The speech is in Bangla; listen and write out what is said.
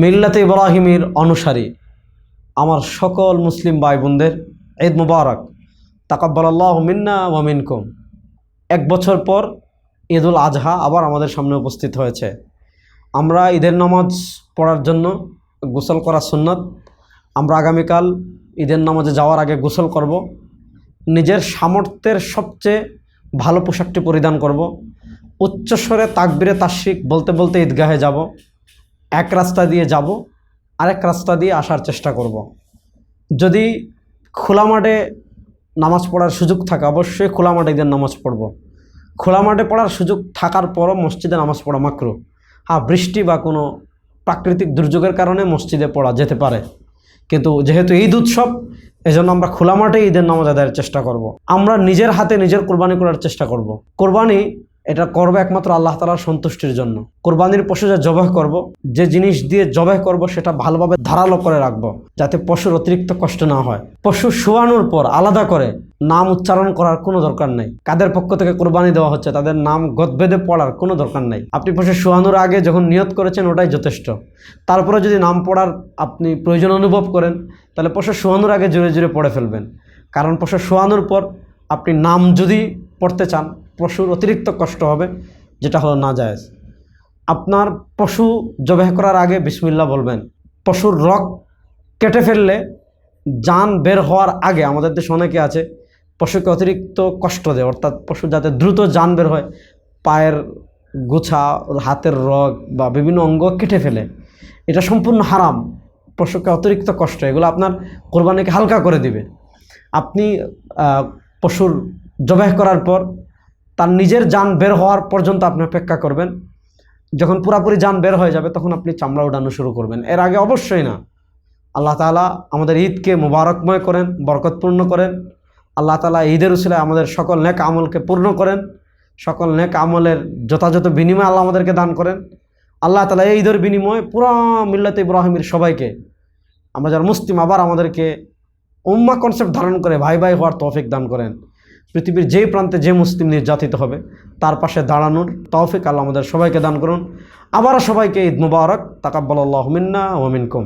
মিল্লাতে ইব্রাহিমের অনুসারী আমার সকল মুসলিম ভাই বোনদের ঈদ মুবারক। তাকাব্বালাল্লাহু মিন্না ওয়া মিনকুম। এক বছর পর ঈদুল আজহা আবার আমাদের সামনে উপস্থিত হয়েছে। আমরা ঈদের নামাজ পড়ার জন্য গোসল করা সুন্নাত। আমরা আগামীকাল ঈদের নামাজে যাওয়ার আগে গোসল করব। নিজের সামর্থ্যের সবচেয়ে ভালো পোশাকটি পরিধান করব। উচ্চস্বরে তাকবীরে তাশরিক বলতে বলতে ঈদগাহে যাব। এক রাস্তা দিয়ে যাব, আরেক রাস্তা দিয়ে আসার চেষ্টা করব। যদি খোলা মাঠে নামাজ পড়ার সুযোগ থাকে অবশ্যই খোলা মাঠে ঈদের নামাজ পড়ব। খোলা মাঠে পড়ার সুযোগ থাকার পরও মসজিদে নামাজ পড়া মাকরুহ। বৃষ্টি বা কোনো প্রাকৃতিক দুর্যোগের কারণে মসজিদে পড়া যেতে পারে, কিন্তু যেহেতু ঈদ উৎসব এজন্য আমরা খোলা মাঠে ঈদের নামাজ আদায়ের চেষ্টা করব। আমরা নিজের হাতে নিজের কোরবানি করার চেষ্টা করব। কোরবানি এটা করবো একমাত্র আল্লাহ তাআলার সন্তুষ্টির জন্য। কোরবানির পশু যা জবাহ করব, যে জিনিস দিয়ে জবাহ করব সেটা ভালোভাবে ধারালো করে রাখবো, যাতে পশুর অতিরিক্ত কষ্ট না হয়। পশু শোয়ানোর পর আলাদা করে নাম উচ্চারণ করার কোনো দরকার নেই। কাদের পক্ষ থেকে কোরবানি দেওয়া হচ্ছে তাদের নাম গদবেদে পড়ার কোনো দরকার নেই। আপনি পশু শোয়ানোর আগে যখন নিয়ত করেছেন ওটাই যথেষ্ট। তারপরে যদি নাম পড়ার আপনি প্রয়োজন অনুভব করেন তাহলে পশু শোয়ানোর আগে জোরে জোরে পড়ে ফেলবেন। কারণ পশু শোয়ানোর পর আপনি নাম যদি পড়তে চান পশুর অতিরিক্ত কষ্ট হবে, যেটা হলো নাজায়েজ। আপনার পশু জবাহ করার আগে বিসমিল্লাহ বলবেন। পশুর রগ কেটে ফেললে জান বের হওয়ার আগে আমাদের দেশে অনেকে আছে পশুকে অতিরিক্ত কষ্ট দেয়, অর্থাৎ পশু যাতে দ্রুত জান বের হয় পায়ের গোছা, হাতের রগ বা বিভিন্ন অঙ্গ কেটে ফেলে। এটা সম্পূর্ণ হারাম। পশুকে অতিরিক্ত কষ্ট, এগুলো আপনার কোরবানিকে হালকা করে দিবে। আপনি পশুর জবাহ করার পর তার নিজের জান বের হওয়ার পর্যন্ত আপনি অপেক্ষা করবেন। যখন পুরাপুরি জান বের হয়ে যাবে তখন আপনি চামড়া উঠানো শুরু করবেন। এর আগে অবশ্যই না। আল্লাহ তাআলা আমাদের ঈদকে মুবারকময় করেন, বরকতপূর্ণ করেন। আল্লাহ তাআলা ঈদের উসিলায় আমাদের সকল নেক আমলকে পূর্ণ করেন। সকল নেক আমলের যথাযথ বিনিময় আল্লাহ আমাদেরকে দান করেন। আল্লাহ তাআলা এই ঈদের বিনিময়ে পুরা মিল্লাতে ইব্রাহিমের সবাইকে, আমরা যারা মুসলিম, আবার আমাদেরকে উম্মাহ কনসেপ্ট ধারণ করে ভাই ভাই হওয়ার তৌফিক দান করেন। পৃথিবীর যেই প্রান্তে যে মুসলিম নির্যাতিত হবে তার পাশে দাঁড়ানোর তৌফিক আল্লাহ আমাদের সবাইকে দান করুন। আবারও সবাইকে ঈদ মুবারক। তাকাব্বালাল্লাহু মিন্না ওয়া মিনকুম।